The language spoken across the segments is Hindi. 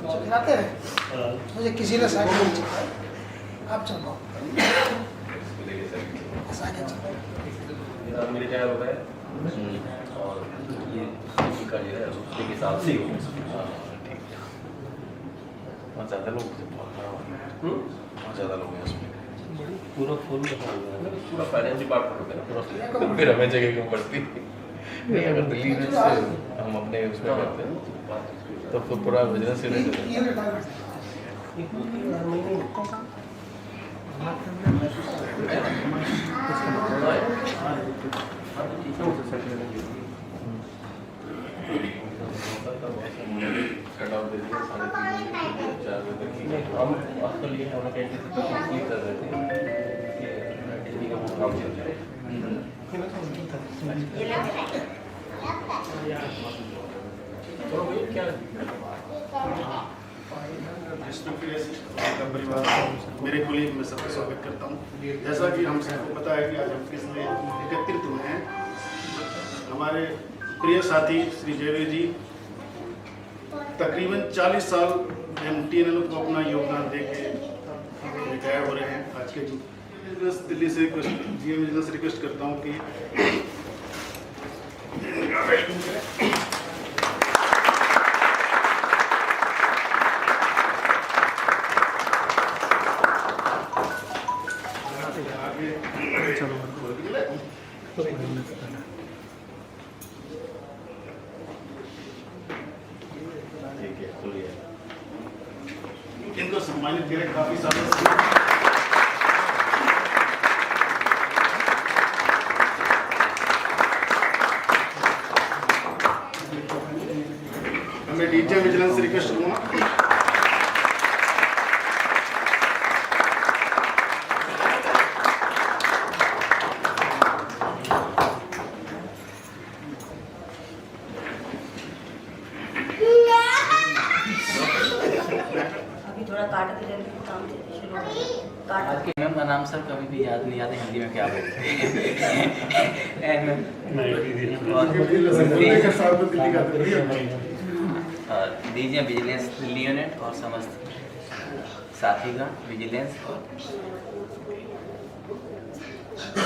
खिलाते रहे, मुझे किसी ने साइकिल नहीं चलाया, आप चलो मेरे क्या होता है और ये का जो है उसके हिसाब से ही हो। बहुत ज़्यादा लोग बहुत ज़्यादा लोग हैं उसमें, पूरा फुल पूरा फाइनेंस डिपार्टमेंट होता है ना पूरा, फिर हमें जगह क्यों पड़ती नहीं। अगर दिल्ली में से हम अपने उसमें करते हैं तो पूरा बिजनेस ही नहीं चलता। हम आपको लिए हम कैसे कर रहे थे कि दिल्ली का बहुत काम चल रहा है। क्या परिवार मेरे कुलीग में सबका स्वागत करता हूँ। जैसा कि हम सबको पता है कि आज हम किस लिए एकत्रित हुए हैं, हमारे प्रिय साथी श्री जयवीर जी तकरीबन 40 साल MTNL को अपना योगदान दे के रिटायर हो रहे हैं। आज के दिल्ली से रिक्वेस्ट करता हूँ कि इनको सम्मानित करें। काफी सालों से मैं डीजे विजिलेंस रिक्वेस्ट करूंगा। आपके मैम का नाम सर कभी भी याद नहीं आता हिंदी में क्या बोलते हैं। दीजिए विजिलेंस दिल्ली यूनिट और समस्त साथीगण विजिलेंस और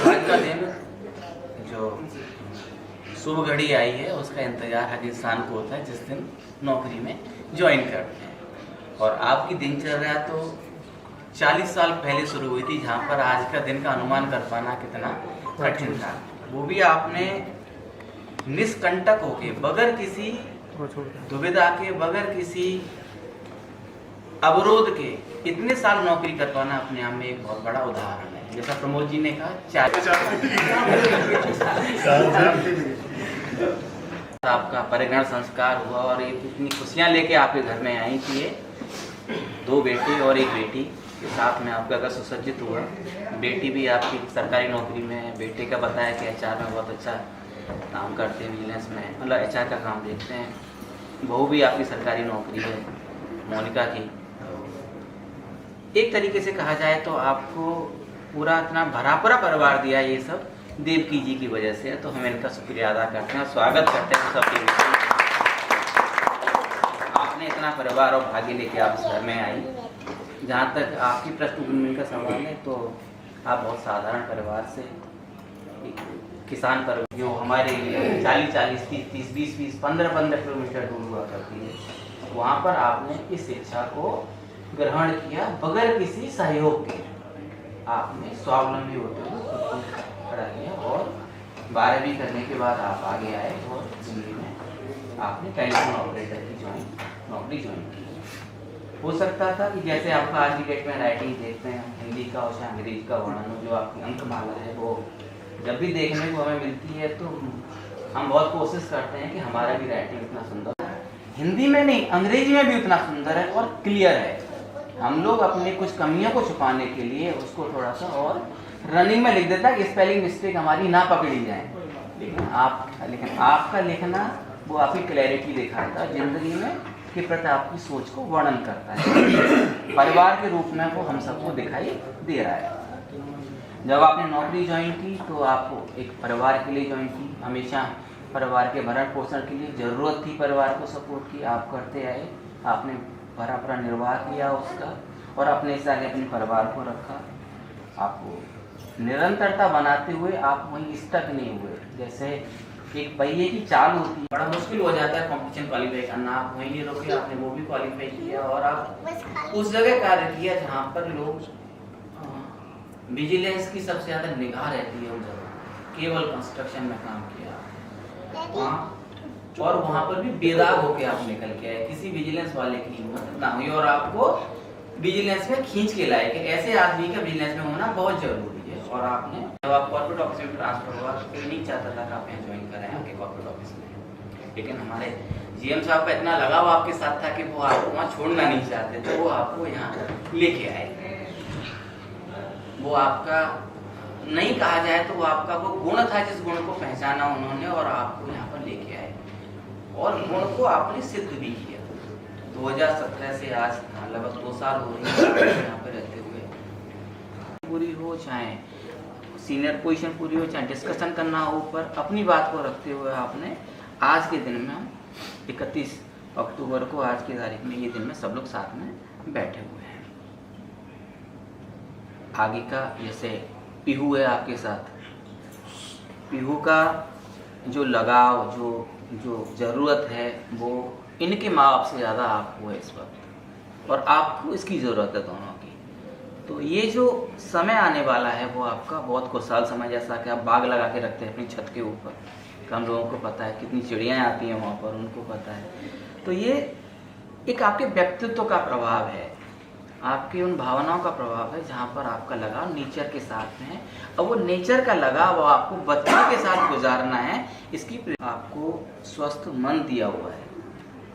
आज का दिन जो शुभ घड़ी आई है उसका इंतजार हर इंसान को होता है जिस दिन नौकरी में ज्वाइन करते हैं। और आपकी दिनचर्या तो 40 साल पहले शुरू हुई थी, जहाँ पर आज का दिन का अनुमान कर पाना कितना कठिन था। वो भी आपने निष्कंटक होके बगैर किसी दुविधा के बगैर किसी अवरोध के इतने साल नौकरी कर पाना अपने आप में एक बहुत बड़ा उदाहरण है। जैसा प्रमोद जी ने कहा आपका परिगण संस्कार हुआ और ये इतनी खुशियाँ लेके आपके घर में आई कि ये 2 बेटे और 1 बेटी के साथ में आपका घर सुसज्जित हुआ। बेटी भी आपकी सरकारी नौकरी में है, बेटे का बताया कि HR में बहुत अच्छा काम करते हैं, विजिलेंस में मतलब HR का काम देखते हैं। बहू भी आपकी सरकारी नौकरी है मोनिका की। एक तरीके से कहा जाए तो आपको पूरा इतना भरा पूरा परिवार दिया ये सब देवकी जी की वजह से, तो हम इनका शुक्रिया अदा करते हैं, स्वागत करते हैं सबके बीच। आपने इतना परिवार और भाग्य लेके आप इस घर में आई। जहाँ तक आपकी पृष्ठभूमि का सवाल है तो आप बहुत साधारण परिवार से किसान परिवार जो हमारे 40-40, 30-30, 20-20, 15-15 किलोमीटर दूर हुआ करती है, वहाँ पर आपने इस शिक्षा को ग्रहण किया बगैर किसी सहयोग के। आपने स्वावलंबी होते हुए खड़ा किया और 12वीं करने के बाद आप आगे आए और दिल्ली में आपने टेलीफोन ऑपरेटर की नौकरी ज्वाइन की। हो सकता था कि जैसे आपका आज की डेट में राइटिंग देखते हैं हिंदी का और अंग्रेजी का वर्णन जो आपकी अंकमाला है वो जब भी देखने को हमें मिलती है तो हम बहुत कोशिश करते हैं कि हमारा भी राइटिंग इतना सुंदर है, हिंदी में नहीं अंग्रेजी में भी उतना सुंदर है और क्लियर है। हम लोग अपनी कुछ कमियों को छुपाने के लिए उसको थोड़ा सा और रनिंग में लिख देता है कि स्पेलिंग मिस्टेक हमारी ना पकड़ी जाए, लेकिन आपका लिखना वो आपकी क्लैरिटी दिखाता है, जिंदगी में के प्रति आपकी सोच को वर्णन करता है। परिवार के रूप में वो हम सबको दिखाई दे रहा है। जब आपने नौकरी ज्वाइन की तो आप एक परिवार के लिए ज्वाइन की, हमेशा परिवार के भरण पोषण के लिए ज़रूरत थी, परिवार को सपोर्ट की, आप करते आए। आपने भरा निर्वाह किया उसका, और अपने से आगे अपने परिवार को रखा। आपको निरंतरता बनाते हुए आप वहीं स्टक नहीं हुए। जैसे एक पहिए की चाल होती है, बड़ा मुश्किल हो जाता है कंपटीशन क्वालिफाई करना, आप वहीं नहीं रुके, आपने वो भी क्वालिफाई किया और आप उस जगह कार्य किया जहाँ पर लोग विजिलेंस की सबसे ज़्यादा निगाह रहती है उस जगह। केवल कंस्ट्रक्शन में काम किया वहाँ, और वहाँ पर भी बेदाग होके आप निकल के आए, किसी विजिलेंस वाले की हिम्मत ना हुई और आपको विजिलेंस में खींच के लाए कि ऐसे आदमी का विजिलेंस में होना बहुत जरूरी है। और आपने जब आप कॉर्पोरेट ऑफिस में ट्रांसफर हुआ तो नहीं चाहता था कि आप यहाँ ज्वाइन करें आपके कॉर्पोरेट ऑफिस में, लेकिन हमारे जीएम साहब का इतना लगाव आपके साथ था कि वो आपको वहाँ छोड़ना नहीं चाहते, तो वो आपको यहाँ लेके आए। वो आपका नहीं कहा जाए तो वो आपका वो गुण था जिस गुण को पहचाना उन्होंने और आपको यहाँ पर लेके आए, और गुण को आपने सिद्ध भी किया। 2017 से आज लगभग 2 साल हो रही है यहाँ पर रहते हुए, पूरी हो चाहे सीनियर पोजीशन पूरी हो चाहे डिस्कशन करना हो, ऊपर अपनी बात को रखते हुए आपने आज के दिन में, हम 31 अक्टूबर को आज की तारीख में ये दिन में सब लोग साथ में बैठे हुए हैं। आगे का जैसे पीहू है आपके साथ, पीहू का जो लगाव जो ज़रूरत है वो इनके माँ बाप से ज़्यादा आपको है इस वक्त, और आपको इसकी ज़रूरत है दोनों की। तो ये जो समय आने वाला है वो आपका बहुत खुशहाल समय, जैसा कि आप बाग लगा के रखते हैं अपनी छत के ऊपर, हम लोगों को पता है कितनी चिड़ियाँ आती हैं वहाँ पर, उनको पता है। तो ये एक आपके व्यक्तित्व का प्रभाव है, आपकी उन भावनाओं का प्रभाव है जहाँ पर आपका लगाव नेचर के साथ में है। और वो नेचर का लगाव आपको बच्चों के साथ गुजारना है, इसकी आपको स्वस्थ मन दिया हुआ है,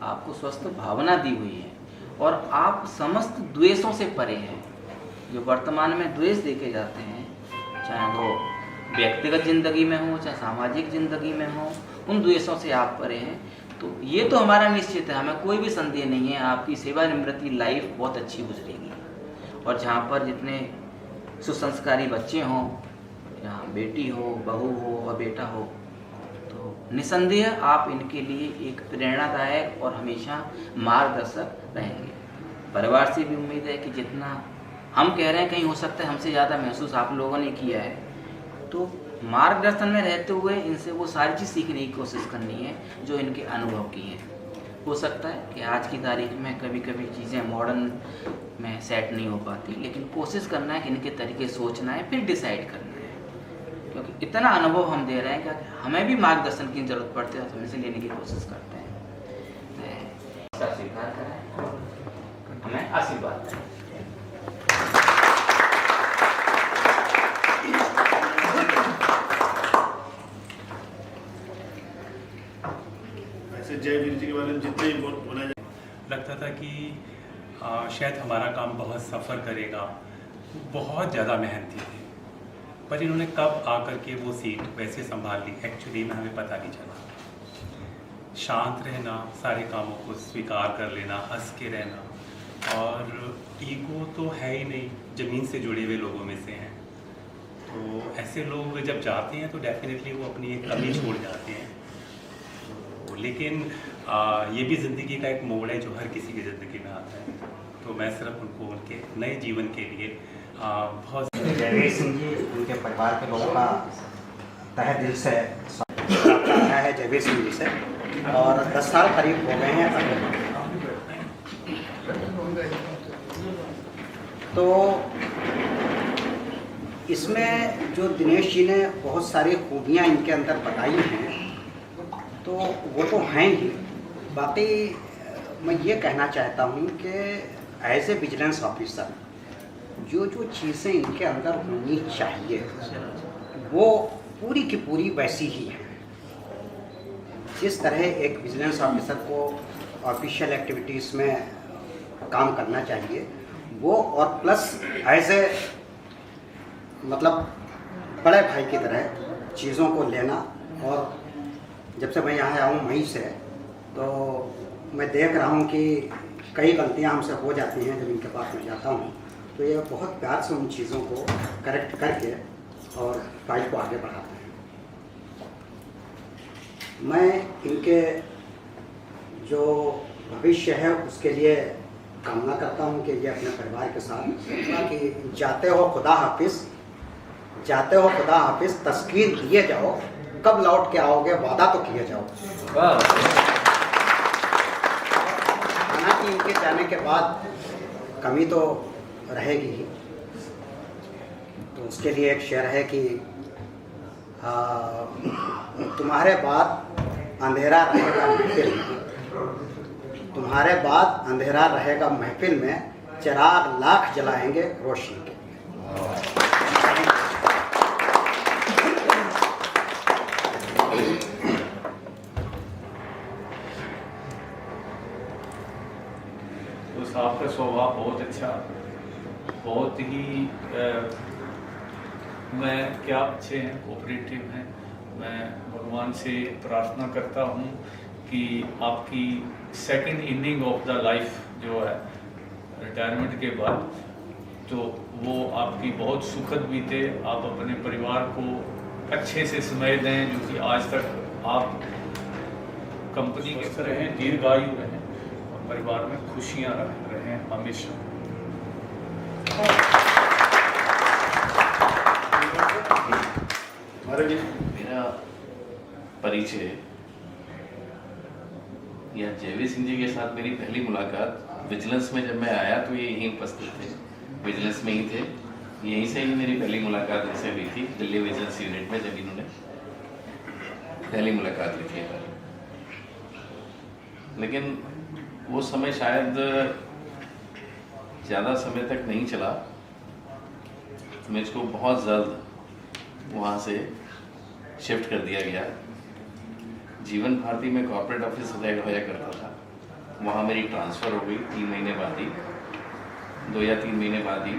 आपको स्वस्थ भावना दी हुई है, और आप समस्त द्वेषों से परे हैं। जो वर्तमान में द्वेष देखे जाते हैं, चाहे वो व्यक्तिगत जिंदगी में हो चाहे सामाजिक जिंदगी में हो, उन द्वेषों से आप परे हैं। तो ये तो हमारा निश्चित है, हमें कोई भी संदेह नहीं है, आपकी सेवानिवृत्ति लाइफ बहुत अच्छी गुजरेगी। और जहाँ पर जितने सुसंस्कारी बच्चे हों, या बेटी हो, बहू हो और बेटा हो, तो निसंदेह आप इनके लिए एक प्रेरणादायक और हमेशा मार्गदर्शक रहेंगे। परिवार से भी उम्मीद है कि जितना हम कह रहे हैं कहीं हो सकता है हमसे ज़्यादा महसूस आप लोगों ने किया है, तो मार्गदर्शन में रहते हुए इनसे वो सारी चीज़ सीखने की कोशिश करनी है जो इनके अनुभव की है। हो सकता है कि आज की तारीख में कभी कभी चीज़ें मॉडर्न में सेट नहीं हो पाती, लेकिन कोशिश करना है कि इनके तरीके सोचना है, फिर डिसाइड करना है, क्योंकि इतना अनुभव हम दे रहे हैं कि हमें भी मार्गदर्शन की ज़रूरत पड़ती है, तो हम इसे लेने की कोशिश करते हैं। स्वीकार करें, हमें आशीर्वाद दें। जय वीर जी के बारे में जितने भी बोला जाए, लगता था कि शायद हमारा काम बहुत सफ़र करेगा, बहुत ज़्यादा मेहनती थे, पर इन्होंने कब आकर के वो सीट वैसे संभाल ली एक्चुअली में हमें पता नहीं चला। शांत रहना, सारे कामों को स्वीकार कर लेना, हंस के रहना, और ईगो तो है ही नहीं, ज़मीन से जुड़े हुए लोगों में से हैं। तो ऐसे लोग जब जाते हैं तो डेफिनेटली वो अपनी एक कमी छोड़ जाते हैं। लेकिन ये भी ज़िंदगी का एक मोड़ है जो हर किसी की ज़िंदगी में आता है। तो मैं सिर्फ उनको उनके नए जीवन के लिए बहुत जयवीर सिंह जी, उनके परिवार के लोगों का तहे दिल से स्वागत आया है जयवीर सिंह जी से, और 10 साल करीब हो गए हैं। तो इसमें जो दिनेश जी ने बहुत सारी खूबियाँ इनके अंदर बताई हैं, तो वो तो हैं ही। बाकी मैं ये कहना चाहता हूँ कि एज ए विजिलेंस ऑफिसर जो जो चीज़ें इनके अंदर होनी चाहिए वो पूरी की पूरी वैसी ही हैं। जिस तरह एक विजिलेंस ऑफिसर को ऑफिशियल एक्टिविटीज़ में काम करना चाहिए वो, और प्लस एज ए मतलब बड़े भाई की तरह चीज़ों को लेना। और जब से मैं यहाँ आया हूँ मई से, तो मैं देख रहा हूँ कि कई गलतियाँ हमसे हो जाती हैं। जब इनके पास मैं जाता हूँ तो ये बहुत प्यार से उन चीज़ों को करेक्ट करके और फाइल को आगे बढ़ाते हैं। मैं इनके जो भविष्य है उसके लिए कामना करता हूँ कि ये अपने परिवार के साथ कि जाते हो खुदा हाफिज, जाते हो खुदा हाफिज, तस्कीन दिए जाओ, कब लौट के आओगे वादा तो किए जाओ। हालांकि इनके जाने के बाद कमी तो रहेगी ही, तो उसके लिए एक शेर है कि तुम्हारे बाद अंधेरा रहेगा महफिल में, तुम्हारे बाद अंधेरा रहेगा महफिल में, चिराग लाख जलाएंगे रोशनी के। तो आपका स्वभाव बहुत अच्छा, बहुत ही मैं क्या अच्छे हैं, कोऑपरेटिव हैं। मैं भगवान से प्रार्थना करता हूँ कि आपकी second inning of the life जो है रिटायरमेंट के बाद, तो वो आपकी बहुत सुखद बीते। आप अपने परिवार को अच्छे से समय दें, जो कि आज तक आप कंपनी के रहें, दीर्घायु रहें और परिवार में खुशियाँ रहें हमेशा। मेरा परिचय या जयवीर सिंह जी के साथ मेरी पहली मुलाकात विजिलेंस में जब मैं आया तो ये यहीं उपस्थित थे, विजिलेंस में ही थे। यहीं से ही मेरी पहली मुलाकात इनसे हुई थी, दिल्ली विजिलेंस यूनिट में, जब इन्होंने पहली मुलाकात हुई थी। लेकिन वो समय शायद ज़्यादा समय तक नहीं चला, मुझको बहुत जल्द वहाँ से शिफ्ट कर दिया गया। जीवन भारती में कॉर्पोरेट ऑफिस हेड होया करता था, वहाँ मेरी ट्रांसफ़र हो गई 3 महीने बाद ही, 2 या 3 महीने बाद ही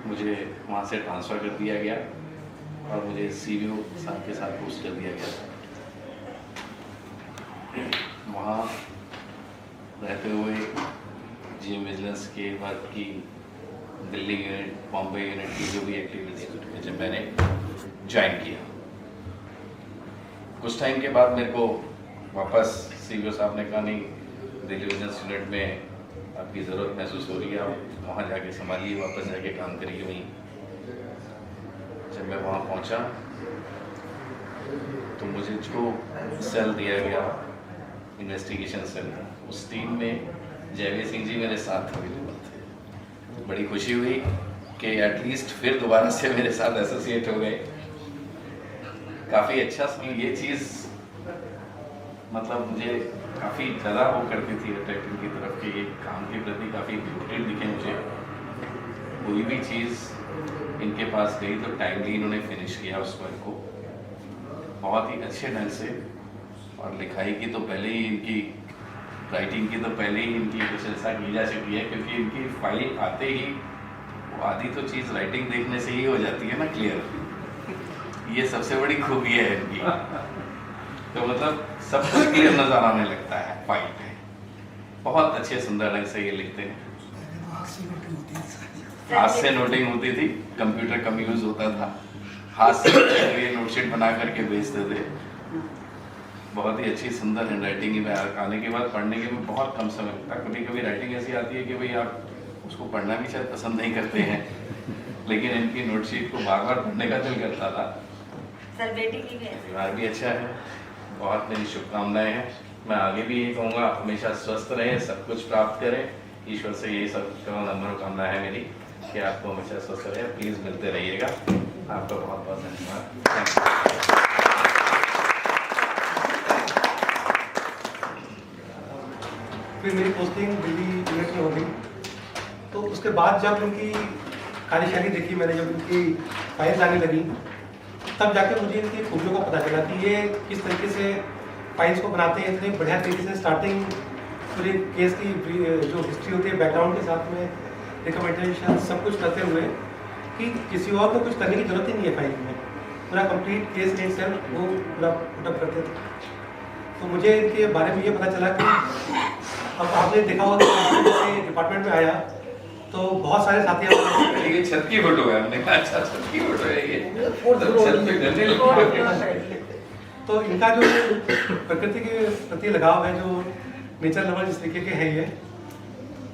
मुझे वहाँ से ट्रांसफ़र कर दिया गया और मुझे CBO साहब के साथ पोस्ट कर दिया गया। वहाँ रहते हुए GM विजिलेंस के बाद की दिल्ली यूनिट, बॉम्बे यूनिट की जो भी एक्टिविटी जब मैंने ज्वाइन किया, कुछ टाइम के बाद मेरे को वापस CBO साहब ने कहा, नहीं दिल्ली विजिलेंस यूनिट में आपकी ज़रूरत महसूस हो रही है, आप वहाँ जाके संभालिए, वापस जाके काम करिए वहीं। जब मैं वहाँ पहुँचा तो मुझे जो सेल दिया गया, इन्वेस्टिगेशन सेल, उस टीम में जयवीर सिंह जी मेरे साथ अवेलेबल थे। बड़ी खुशी हुई कि एटलीस्ट फिर दोबारा से मेरे साथ एसोसिएट हो गए। काफ़ी अच्छा समय, ये चीज़ मतलब मुझे काफ़ी ज़्यादा वो करती थी अट्रैक्टिंग की तरफ कि ये काम के प्रति काफ़ी डिवोटेड दिखे मुझे। कोई भी चीज़ इनके पास गई तो टाइमली इन्होंने फिनिश किया उस वर्क को बहुत ही अच्छे ढंग से। और लिखाई की तो पहले ही इनकी, राइटिंग की तो पहले ही इनकी प्रशंसा की जा चुकी है, क्योंकि इनकी फाइल आते ही वो आधी तो चीज़ राइटिंग देखने से ही हो जाती है ना क्लियर। ये सबसे बड़ी खूबी है इनकी। तो मतलब सब कुछ क्लियर नजर आने लगता है फाइल पे। बहुत अच्छे सुंदर ढंग से ये लिखते हैं। हाथ से नोटिंग होती थी, कंप्यूटर कम यूज होता था, हाथ से ये नोटशीट बना करके भेजते थे। बहुत ही अच्छी सुंदर हैंड राइटिंग में आने के बाद पढ़ने के में बहुत कम समय लगता। कभी कभी राइटिंग ऐसी आती है कि भाई आप उसको पढ़ना भी शायद पसंद नहीं करते हैं, लेकिन इनकी नोटशीट को बार बार पढ़ने का दिल करता था। परिवार भी अच्छा है, बहुत मेरी शुभकामनाएं हैं। मैं आगे भी यही कहूँगा, हमेशा स्वस्थ रहें, सब कुछ प्राप्त करें। ईश्वर से यही सब मनोकामना है मेरी कि आपको हमेशा स्वस्थ रहे। प्लीज़ मिलते रहिएगा। आपका बहुत बहुत धन्यवाद। फिर मेरी पोस्टिंग दिल्ली यूनिट में हो गई, तो उसके बाद जब उनकी कार्यशैली देखी मैंने, जब उनकी फाइल्स आने लगी, तब जाके मुझे इनकी खूबियों का पता चला कि ये किस तरीके से फाइल्स को बनाते हैं, इतने बढ़िया तरीके से। स्टार्टिंग पूरे केस की जो हिस्ट्री होती है बैकग्राउंड के साथ में रिकमेंडेशन सब कुछ करते हुए कि किसी और को कुछ करने की जरूरत ही नहीं है फाइल में, पूरा कंप्लीट केस इन सेल्फ वो पूरा पुटअप करते थे। तो मुझे इनके बारे में ये पता चला कि अब आपने देखा होगा डिपार्टमेंट में आया तो बहुत सारे साथी ये छत की फोटो है, हमने कहा अच्छा छत की फोटो है ये, छत पे करने लगे। तो इनका जो प्रकृति के प्रति लगाव है, जो नेचर लवर जिस तरीके के हैं ये,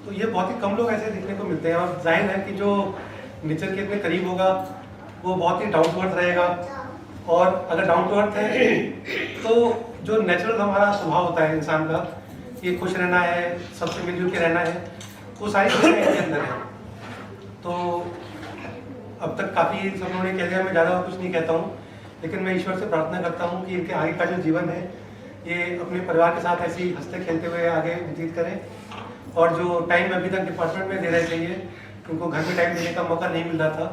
तो ये बहुत ही कम लोग ऐसे देखने को मिलते हैं। और जाहिर है कि जो नेचर के इतने करीब होगा वो बहुत ही डाउन टू अर्थ रहेगा। और अगर डाउन टू अर्थ है तो जो नेचुरल हमारा स्वभाव होता है इंसान का, ये खुश रहना है, सबसे मिलजुल के रहना है, वो सारी चीज़ें इनके अंदर हैं। तो अब तक काफ़ी सब लोगों ने कह दिया, मैं ज़्यादा कुछ नहीं कहता हूँ, लेकिन मैं ईश्वर से प्रार्थना करता हूँ कि इनके आगे का जो जीवन है ये अपने परिवार के साथ ऐसे ही हंसते खेलते हुए आगे व्यतीत करें। और जो टाइम अभी तक डिपार्टमेंट में दे रहे थे, ये उनको घर में टाइम देने का मौका नहीं मिल रहा था,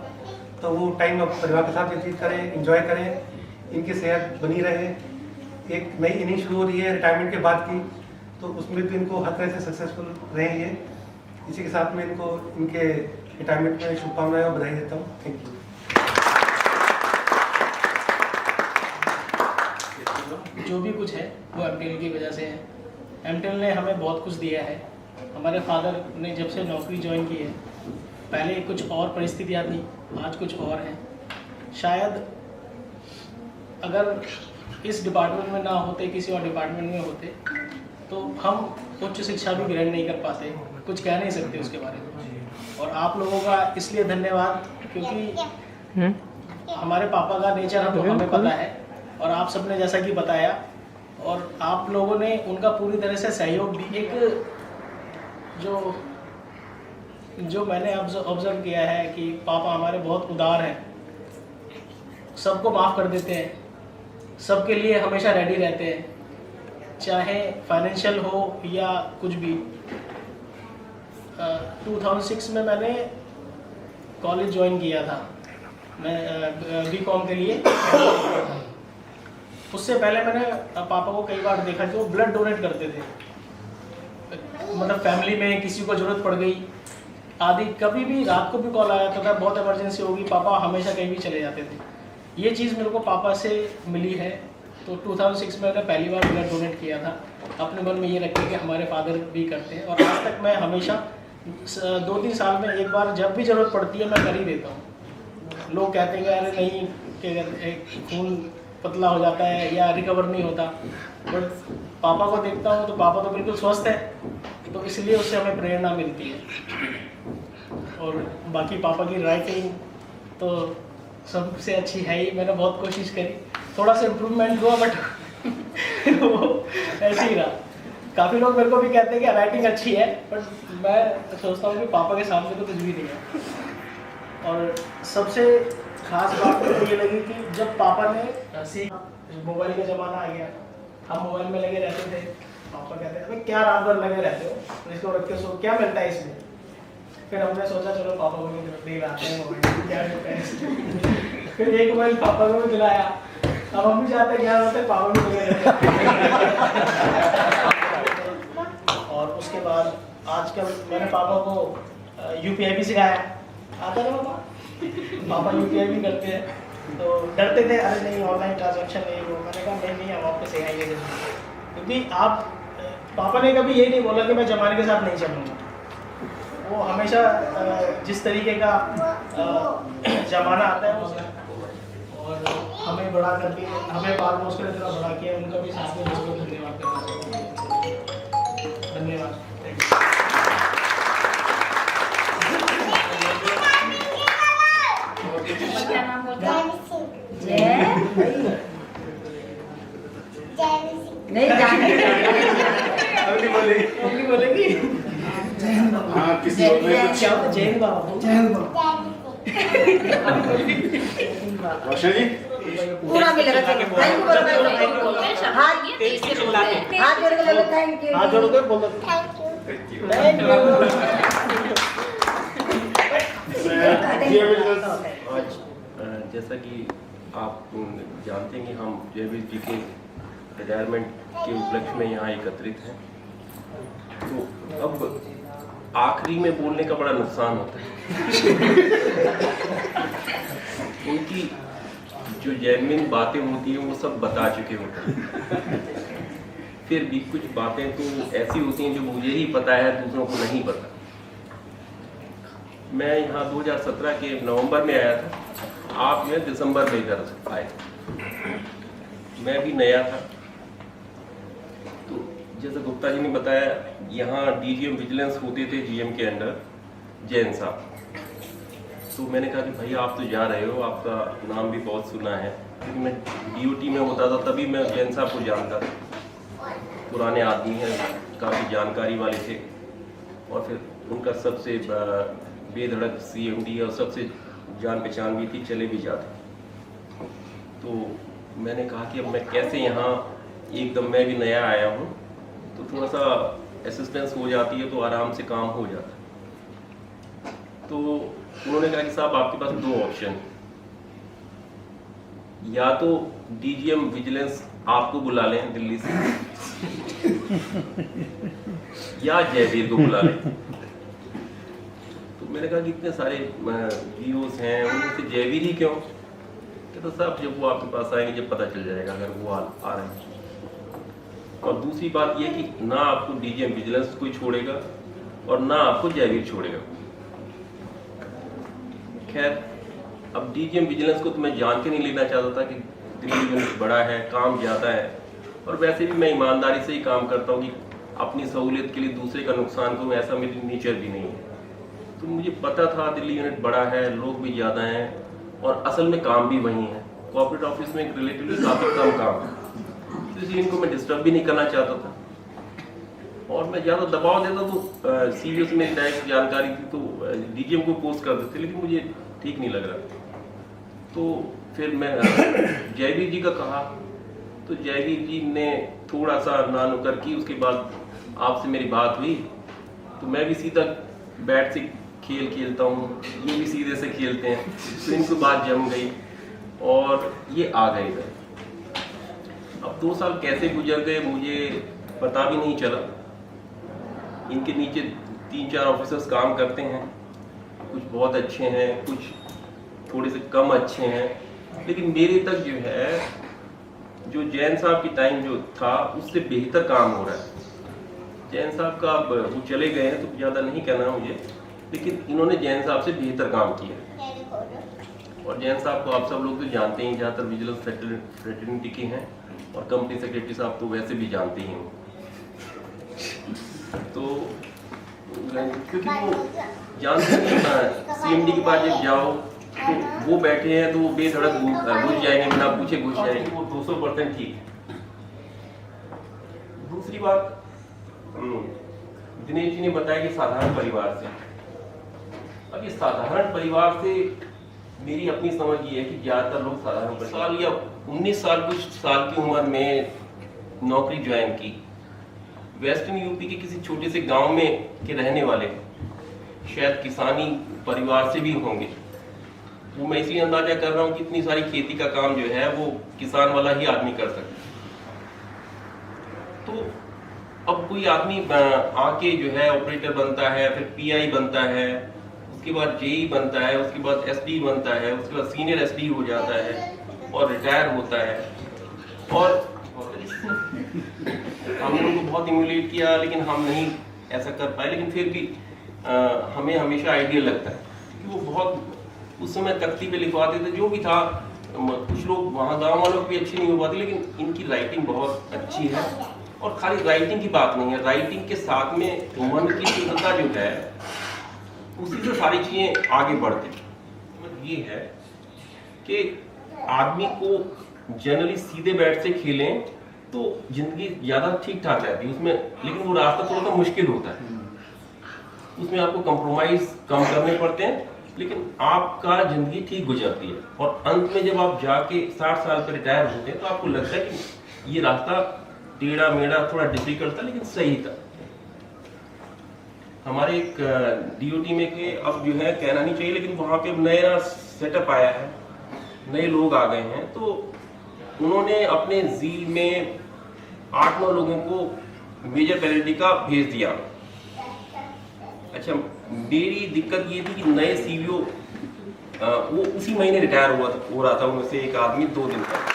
तो वो टाइम अब परिवार के साथ व्यतीत करें, एंजॉय करें, इनकी सेहत बनी रहे। एक नई इनिंग शुरू हो रही है रिटायरमेंट के बाद की, तो उसमें भी इनको हर तरह से सक्सेसफुल रहे ये। इसी के साथ में इनको इनके रिटायरमेंट में शुभकामनाएं और बधाई देता हूँ। Thank you. जो भी कुछ है वो एमटेल की वजह से है। एमटेल ने हमें बहुत कुछ दिया है। हमारे फादर ने जब से नौकरी ज्वाइन की है, पहले कुछ और परिस्थितियाँ थी, आज कुछ और हैं। शायद अगर इस डिपार्टमेंट में ना होते, किसी और डिपार्टमेंट में होते, तो हम उच्च शिक्षा भी ग्रहण नहीं कर पाते, कुछ कह नहीं सकते उसके बारे में। और आप लोगों का इसलिए धन्यवाद, क्योंकि हमारे पापा का नेचर हमें पता है, और आप सबने जैसा कि बताया, और आप लोगों ने उनका पूरी तरह से सहयोग भी। एक जो मैंने ऑब्जर्व किया है कि पापा हमारे बहुत उदार हैं, सबको माफ़ कर देते हैं, सबके लिए हमेशा रेडी रहते हैं, चाहे फाइनेंशियल हो या कुछ भी। 2006 में मैंने कॉलेज ज्वाइन किया था, मैं बीकॉम के लिए। उससे पहले मैंने पापा को कई बार देखा कि वो ब्लड डोनेट करते थे, मतलब फैमिली में किसी को ज़रूरत पड़ गई आदि, कभी भी रात को भी कॉल आ जाता था, बहुत इमरजेंसी होगी, पापा हमेशा कहीं भी चले जाते थे। ये चीज़ मेरे को पापा से मिली है। तो 2006 में मैंने पहली बार ब्लड डोनेट किया था, अपने मन में ये रखे कि हमारे फादर भी करते हैं, और आज तक मैं हमेशा 2-3 साल में एक बार जब भी ज़रूरत पड़ती है मैं कर ही देता हूँ। लोग कहते हैं कि अरे नहीं, कि खून पतला हो जाता है या रिकवर नहीं होता, बट पापा को देखता हूँ तो पापा तो बिल्कुल स्वस्थ है, तो इसलिए उससे हमें प्रेरणा मिलती है। और बाकी पापा की राइटिंग तो सबसे अच्छी है ही, मैंने बहुत कोशिश करी, थोड़ा सा इम्प्रूवमेंट हुआ, बट वो ऐसे ही रहा। काफ़ी लोग मेरे को भी कहते हैं कि राइटिंग अच्छी है, बट मैं सोचता हूँ कि पापा के सामने तो कुछ भी नहीं है। और सबसे खास बात मुझे ये लगी कि जब पापा ने मोबाइल का ज़माना आ गया, हम मोबाइल में लगे रहते थे, पापा कहते थे क्या रात भर लगे रहते हो, तो इसको रख के सो, क्या मिलता है इसमें। फिर हमने सोचा चलो पापा को भी दिलाते हैं मोबाइल, क्या मिलता है इसमें। फिर एक मोबाइल पापा को भी दिलाया, अब हम भी चाहते हैं क्या होता है, पापा भी लगे रहते हैं। और उसके बाद आजकल मैंने पापा को UPI भी सिखाया, आता है पापा, पापा UPI भी करते हैं। तो डरते थे, अरे नहीं ऑनलाइन ट्रांजैक्शन नहीं हो, मैंने कहा नहीं हम आपको सिखाएंगे, क्योंकि आप पापा ने कभी ये नहीं बोला कि मैं ज़माने के साथ नहीं चलूँगा। वो हमेशा जिस तरीके का ज़माना आता है उसमें, और हमें बड़ा करके हमें बाल पोस कर इतना बड़ा किया, उनका भी साथ में बहुत धन्यवाद करना चाहिए। धन्यवाद। नहीं बोलेगी। हाँ, किसी और ने कुछ जय हिंद बाबा। जय हिंद बाबा। रोशन जी पूरा मिलेगा। Thank you. हाथ जोड़ के बोलो थैंक यू। हाथ जोड़ के बोलो थैंक यू। आज जैसा कि आप जानते हैं कि हम जयवीर जी के रिटायरमेंट के उपलक्ष्य में यहाँ एकत्रित हैं, तो अब आखिरी में बोलने का बड़ा नुकसान होता है। उनकी जो जेन्युइन बातें होती हैं वो सब बता चुके होते हैं, फिर भी कुछ बातें तो ऐसी होती हैं जो मुझे ही पता है, दूसरों को नहीं पता। मैं यहाँ 2017 के नवंबर में आया था, आप में दिसंबर में इधर आए, मैं भी नया था। तो जैसा गुप्ता जी ने बताया, यहाँ डीजीएम विजिलेंस होते थे जीएम के अंडर, जैन साहब। तो मैंने कहा कि भाई आप तो जा रहे हो, आपका नाम भी बहुत सुना है, क्योंकि मैं डीओटी में होता था तभी मैं जैन साहब को जानता था। पुराने आदमी हैं, काफ़ी जानकारी वाले थे, और फिर उनका सबसे बेधड़क CMD और सबसे जान पहचान भी थी, चले भी जाते। तो मैंने कहा कि अब मैं कैसे यहाँ, एकदम मैं भी नया आया हूँ, तो थोड़ा सा असिस्टेंस हो जाती है तो आराम से काम हो जाता है। तो उन्होंने कहा कि साहब आपके पास 2 ऑप्शन, या तो डीजीएम विजिलेंस आपको बुला लें दिल्ली से, या जयवीर को बुला लें। तो मैंने कहा कि इतने सारे GOs हैं, उनमें से जयवीर ही क्यों? तो साहब जब वो आपके पास आएंगे जब पता चल जाएगा अगर वो आ रहे हैं। और दूसरी बात ये कि ना आपको डीजीएम विजिलेंस कोई छोड़ेगा और ना आपको जयवीर छोड़ेगा। खैर, अब डीजीएम विजिलेंस को तो मैं जान के नहीं लेना चाहता था कि दिल्ली यूनिट बड़ा है, काम ज़्यादा है, और वैसे भी मैं ईमानदारी से ही काम करता हूँ कि अपनी सहूलियत के लिए दूसरे का नुकसान करूँ, ऐसा मेरी नेचर भी नहीं है। तो मुझे पता था दिल्ली यूनिट बड़ा है, लोग भी ज़्यादा हैं, और असल में काम भी वही है। कॉर्पोरेट ऑफिस में रिलेटिवली काफ़ी कम काम है, तो इसलिए इनको मैं डिस्टर्ब भी नहीं करना चाहता था, और मैं ज़्यादा दबाव देता तो सीरियस में डायरेक्ट जानकारी थी तो डीजीएम को पोस्ट कर देते, लेकिन मुझे ठीक नहीं लग रहा। तो फिर मैं जयवीर जी का कहा, तो जयवीर जी ने थोड़ा सा नानुकर की। उसके बाद आपसे मेरी बात हुई, तो मैं भी सीधा बैट से खेल खेलता हूँ, ये भी सीधे से खेलते हैं, तो इनको बात जम गई और ये आ गए इधर। अब 2 साल कैसे गुजर गए मुझे पता भी नहीं चला। इनके नीचे 3-4 ऑफिसर्स काम करते हैं, कुछ बहुत अच्छे हैं, कुछ थोड़े से कम अच्छे हैं, लेकिन मेरे तक जो है, जो जैन साहब की टाइम जो था उससे बेहतर काम हो रहा है। जैन साहब का अब वो चले गए हैं तो ज़्यादा नहीं कहना मुझे, लेकिन इन्होंने जैन साहब से बेहतर काम किया। और जैन साहब को आप सब लोग तो जानते ही, ज़्यादातर विजिलेंस फ्रेटर्निटी के हैं, और कंपनी सेक्रेटरी साहब तो वैसे भी जानते ही हैं। तो क्योंकि वो जानते हैं CMD के पास जब जाओ तो वो बैठे हैं तो वो बेधड़क घुस जाएंगे, बिना पूछे घुस जाएंगे, वो 200% ठीक है। दूसरी बात, दिनेश जी ने बताया कि साधारण परिवार से। अब ये साधारण परिवार से मेरी अपनी समझ ये है कि ज़्यादातर लोग साधारण साल या 19 साल कुछ साल की उम्र में नौकरी ज्वाइन की, वेस्टर्न यूपी के किसी छोटे से गांव में के रहने वाले, शायद किसानी परिवार से भी होंगे। वो मैं इसलिए अंदाजा कर रहा हूँ कि इतनी सारी खेती का काम जो है वो किसान वाला ही आदमी कर सकता है। तो अब कोई आदमी आके जो है ऑपरेटर बनता है, फिर PI बनता है, उसके बाद JE बनता है, उसके बाद SD बनता है, उसके बाद सीनियर SD हो जाता है और रिटायर होता है। और हमने उनको बहुत इम्यूलेट किया, लेकिन हम नहीं ऐसा कर पाए। लेकिन फिर भी हमें हमेशा आइडियल लगता है कि वो बहुत उस समय तख्ती पे लिखवाते थे, जो भी था। कुछ लोग वहाँ गाँव वालों की भी अच्छी नहीं हो पाती, लेकिन इनकी राइटिंग बहुत अच्छी है। और खाली राइटिंग की बात नहीं है, राइटिंग के साथ में मन की शुद्धता जो है उसी से सारी चीज़ें आगे बढ़ती हैं। ये है कि आदमी को जनरली सीधे बैट से खेलें तो जिंदगी ज़्यादा ठीक ठाक रहती है उसमें, लेकिन वो रास्ता थोड़ा सा मुश्किल होता है, उसमें आपको कंप्रोमाइज़ कम करने पड़ते हैं, लेकिन आपका ज़िंदगी ठीक गुजरती है। और अंत में जब आप जाके 60 साल पर रिटायर होते हैं तो आपको लगता है कि ये रास्ता टेढ़ा मेढ़ा थोड़ा डिफिकल्ट था, लेकिन सही था। हमारे एक DOT में के अब जो है कहना नहीं चाहिए, लेकिन वहाँ पे नया सेटअप आया है, नए लोग आ गए हैं, तो उन्होंने अपने जील में 8-9 लोगों को मेजर पेनल्टी का भेज दिया। अच्छा, मेरी दिक्कत ये थी कि नए CVO वो उसी महीने रिटायर हो रहा था, उनमें से एक आदमी 2 दिन तक।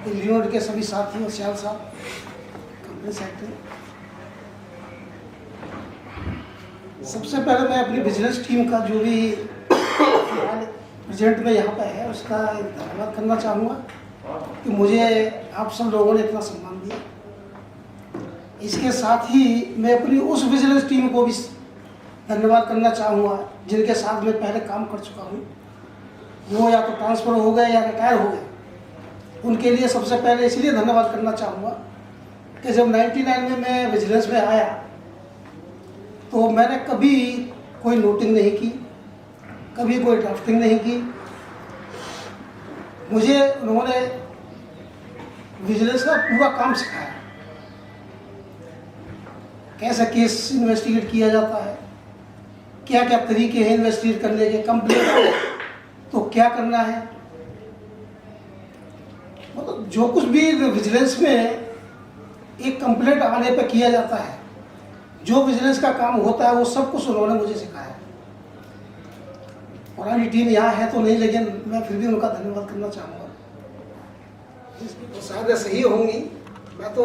यूनिट के सभी साथी और श्याल साहब, कंपनी सेक्रेटरी, सबसे पहले मैं अपनी बिजनेस टीम का जो भी प्रेजेंट में यहाँ पे है उसका धन्यवाद करना चाहूँगा कि मुझे आप सब लोगों ने इतना सम्मान दिया। इसके साथ ही मैं अपनी उस विजिलेंस टीम को भी धन्यवाद करना चाहूँगा जिनके साथ मैं पहले काम कर चुका हूँ। वो या तो ट्रांसफ़र हो गए या रिटायर हो गए। उनके लिए सबसे पहले इसलिए धन्यवाद करना चाहूँगा कि जब 99 में मैं विजिलेंस में आया तो मैंने कभी कोई नोटिंग नहीं की, कभी कोई ड्राफ्टिंग नहीं की। मुझे उन्होंने विजिलेंस का पूरा काम सिखाया, कैसे केस इन्वेस्टिगेट किया जाता है, क्या क्या तरीके हैं इन्वेस्टिगेट करने के, कंप्लेंट तो क्या करना है। मतलब जो कुछ भी विजिलेंस में एक कंप्लेंट आने पर किया जाता है, जो विजिलेंस का काम होता है, वो सब कुछ उन्होंने मुझे सिखाया। पुरानी टीम यहाँ है तो नहीं, लेकिन मैं फिर भी उनका धन्यवाद करना चाहूँगा। तो शायद सही होंगी, मैं तो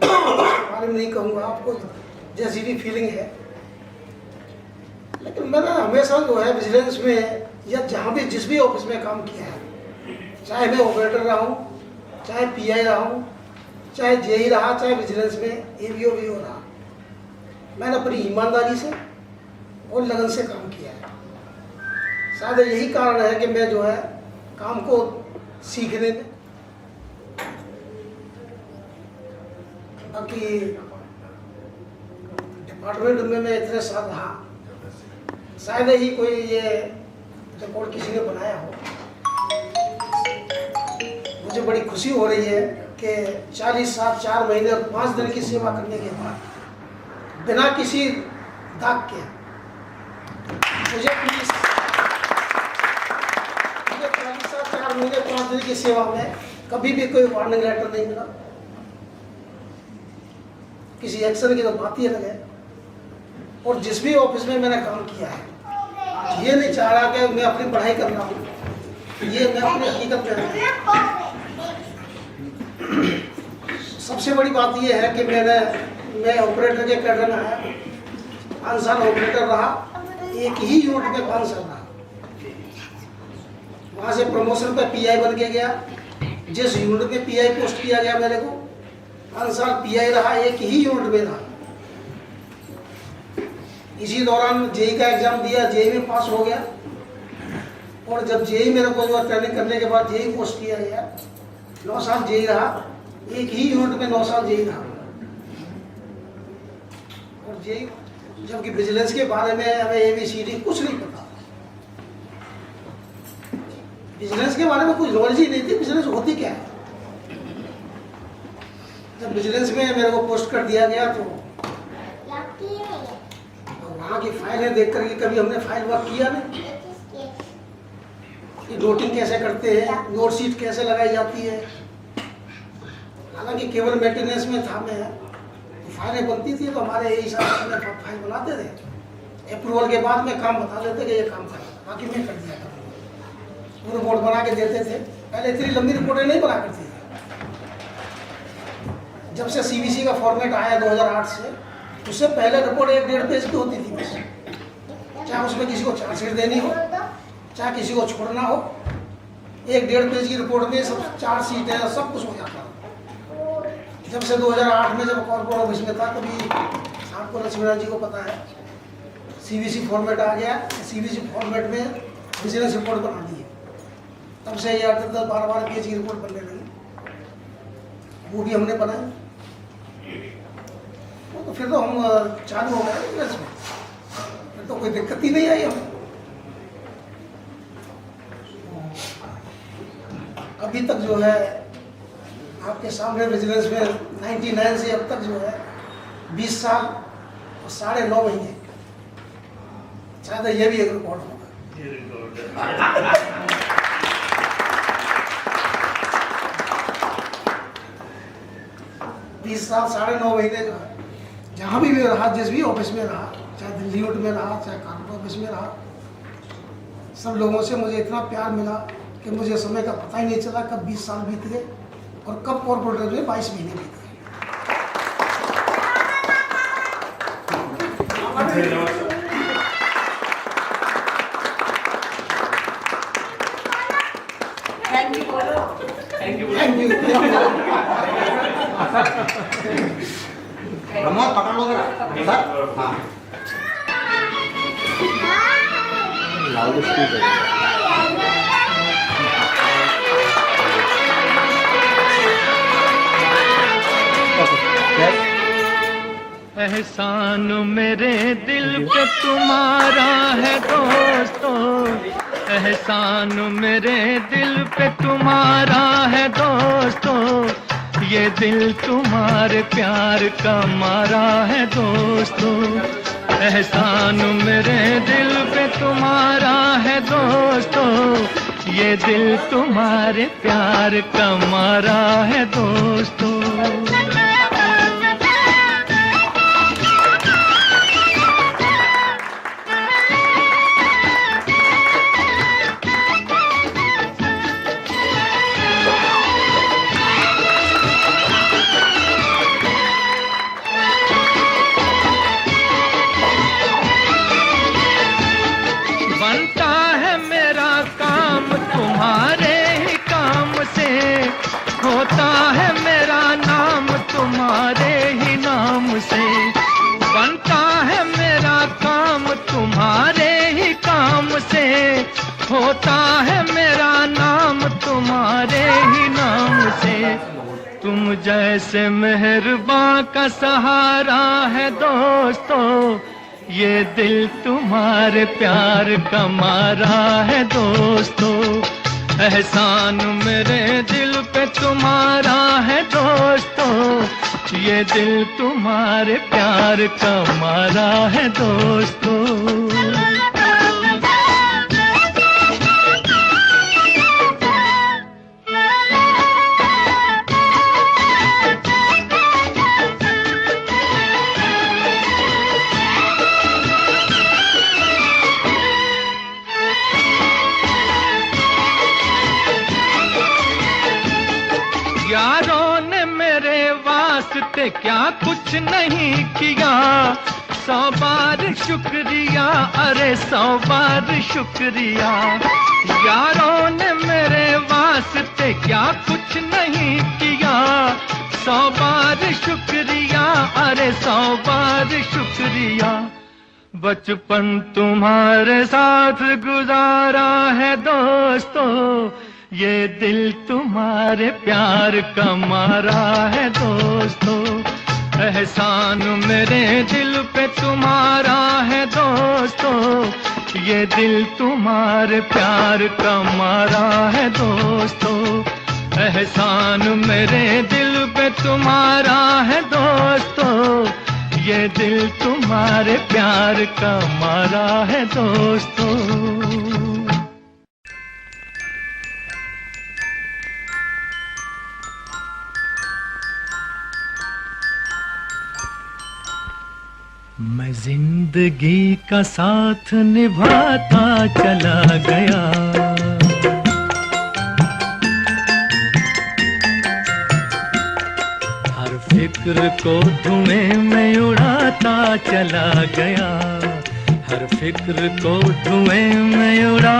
बारे में नहीं कहूँगा, आपको जैसी भी फीलिंग है। लेकिन मैंने हमेशा जो है विजिलेंस में या जहाँ भी जिस भी ऑफिस में काम किया है, चाहे मैं ऑपरेटर रहा हूँ, चाहे पीआई रहा हूँ, चाहे जेई रहा, चाहे विजिलेंस में एवीओ रहा, मैंने अपनी ईमानदारी से और लगन से काम किया है। शायद यही कारण है कि मैं जो है काम को सीखने में, बाकी डिपार्टमेंट में मैं इतने साल रहा, शायद ही कोई ये रिकॉर्ड किसी ने बनाया हो। मुझे बड़ी खुशी हो रही है कि 40 साल 4 महीने और 5 दिन की सेवा करने के बाद बिना किसी दाग के मुझे 40 साल 4 महीने 5 दिन की सेवा में कभी भी कोई वार्निंग लेटर नहीं मिला। किसी एक्शन की तो बात ही अलग है। और जिस भी ऑफिस में मैंने काम किया है, ये नहीं चाह रहा कि मैं अपनी पढ़ाई कर रहा हूँ, ये मैं अपनी हकीकत में रहा। सबसे बड़ी बात यह है कि मैं ऑपरेटर के कैडर में आया, 5 साल ऑपरेटर रहा, एक ही यूनिट में 5 साल रहा। वहाँ से प्रमोशन पे पीआई बन के गया। जिस यूनिट में पीआई पोस्ट किया गया मेरे को, 5 साल पीआई रहा, एक ही यूनिट में रहा। इसी दौरान जेई का एग्जाम दिया, जेई में पास हो गया। और जब जेई मेरे को जो ट्रेनिंग करने के बाद जेई पोस्ट किया गया, 9 साल जेई रहा, एक ही यूनिट में 9 साल जेई रहा। और जेई, जबकि विजिलेंस के बारे में हमें ABCD कुछ नहीं पता, विजिलेंस के बारे में कुछ नॉलेज ही नहीं थी, विजिलेंस होती क्या है। जब विजिलेंस में मेरे को पोस्ट कर दिया गया तो वहाँ की फाइलें देख करके कभी हमने फाइल वर्क किया नहीं, कि नोटिंग कैसे करते हैं, नोट शीट कैसे लगाई जाती है। हालांकि केवल मेंटेनेंस में था मैं, तो फाइलें बनती थी तो हमारे यही हिसाब से फाइल बनाते थे। अप्रूवल के बाद में काम बता देते कि ये काम कर, बाकी मैं कर दिया था। वो रिपोर्ट बना के देते थे। पहले इतनी लंबी रिपोर्टें नहीं बना करती थी। जब से CBC का फॉर्मेट आया 2008 से, उससे पहले रिपोर्ट 1-1.5 पेज की होती थी बस। चाहे उसमें किसी को चार्जशीट देनी हो, चाहे किसी को छोड़ना हो, 1-1.5 पेज की रिपोर्ट में सब चार्जशीट सब कुछ हो जाता। जब से 2008 में जब कॉर्पोरेट ऑफिस में था, तभी आपको लक्ष्मीनाथ जी को पता है CBC फॉर्मेट आ गया। CBC फॉर्मेट में विजिलेंस रिपोर्ट बना दी है। तब से ये 8-10-12 पेज की रिपोर्ट बनने लगी, वो भी हमने बनाई। तो फिर तो हम चालू हो गए, फिर तो कोई दिक्कत ही नहीं आई हमें। अभी तक जो है आपके सामने विजिलेंस में 99 से अब तक जो है 20 साल और 9.5 महीने, शायद ये भी एक रिकॉर्ड होगा। 20 साल 9.5 महीने जो है, जहाँ भी रहा, जिस भी ऑफिस में रहा, चाहे दिल्ली यूनिट में रहा, चाहे कॉर्पोरेट ऑफिस में रहा, सब लोगों से मुझे इतना प्यार मिला कि मुझे समय का पता ही नहीं चला कब 20 साल बीत गए और कब कॉर्पोरेट में 22 महीने बीत गए। प्रमोद पकड़ लो जरा सर। हाँ लाउड स्पीकर। एहसान मेरे दिल पे तुम्हारा है दोस्तों, एहसान मेरे दिल पे तुम्हारा है दोस्तों, ये दिल तुम्हारे प्यार का मारा है दोस्तों। एहसान मेरे दिल पे तुम्हारा है दोस्तों, ये दिल तुम्हारे प्यार का मारा है दोस्तों। होता है मेरा नाम तुम्हारे ही नाम से, बनता है मेरा काम तुम्हारे ही काम से, होता है मेरा नाम तुम्हारे ही नाम से। तुम जैसे मेहरबान का सहारा है दोस्तों, ये दिल तुम्हारे प्यार का मारा है दोस्तों। एहसान मेरे दिल पे तुम्हारा है दोस्तों, ये दिल तुम्हारे प्यार का मारा है दोस्तों। यारों ने मेरे वास्ते क्या कुछ नहीं किया, 100 बार शुक्रिया, अरे 100 बार शुक्रिया। यारों ने मेरे वास्ते क्या कुछ नहीं किया, 100 बार शुक्रिया, अरे 100 बार शुक्रिया। बचपन तुम्हारे साथ गुजारा है दोस्तों, ये दिल तुम्हारे प्यार का मारा है दोस्तों। एहसान मेरे दिल पे तुम्हारा है दोस्तों, ये दिल तुम्हारे प्यार का मारा है दोस्तों। एहसान मेरे दिल पे तुम्हारा है दोस्तों, ये दिल तुम्हारे प्यार का मारा है दोस्तों। मैं जिंदगी का साथ निभाता चला गया, हर फिक्र को धुएं में उड़ाता चला गया, हर फिक्र को धुएं में उड़ा।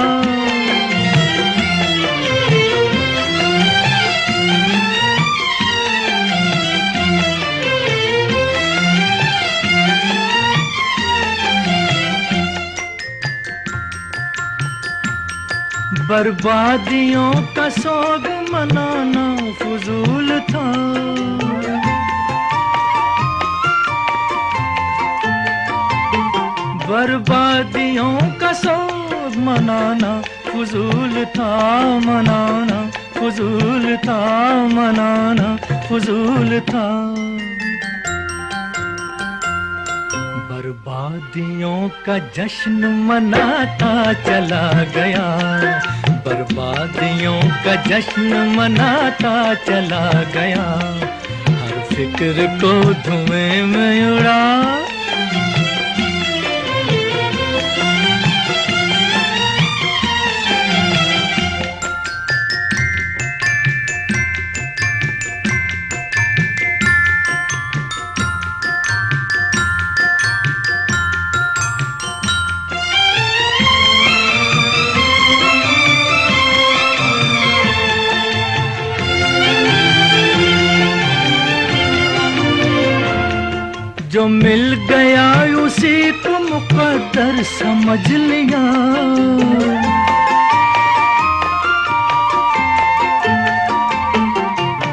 बर्बादियों का सोग मनाना फजूल था, बर्बादियों का सोग मनाना फजूल था, मनाना फजूल था, मनाना फजूल था। बर्बादियों का जश्न मनाता चला गया, बर्बादियों का जश्न मनाता चला गया, हर फिक्र को धुएं में उड़ा। जो मिल गया उसी को मुकद्दर समझ लिया।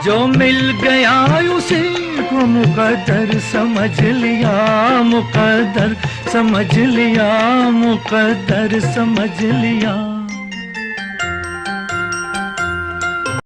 जो मिल गया उसी को मुकद्दर समझ लिया, मुकद्दर समझ लिया, मुकद्दर समझ लिया।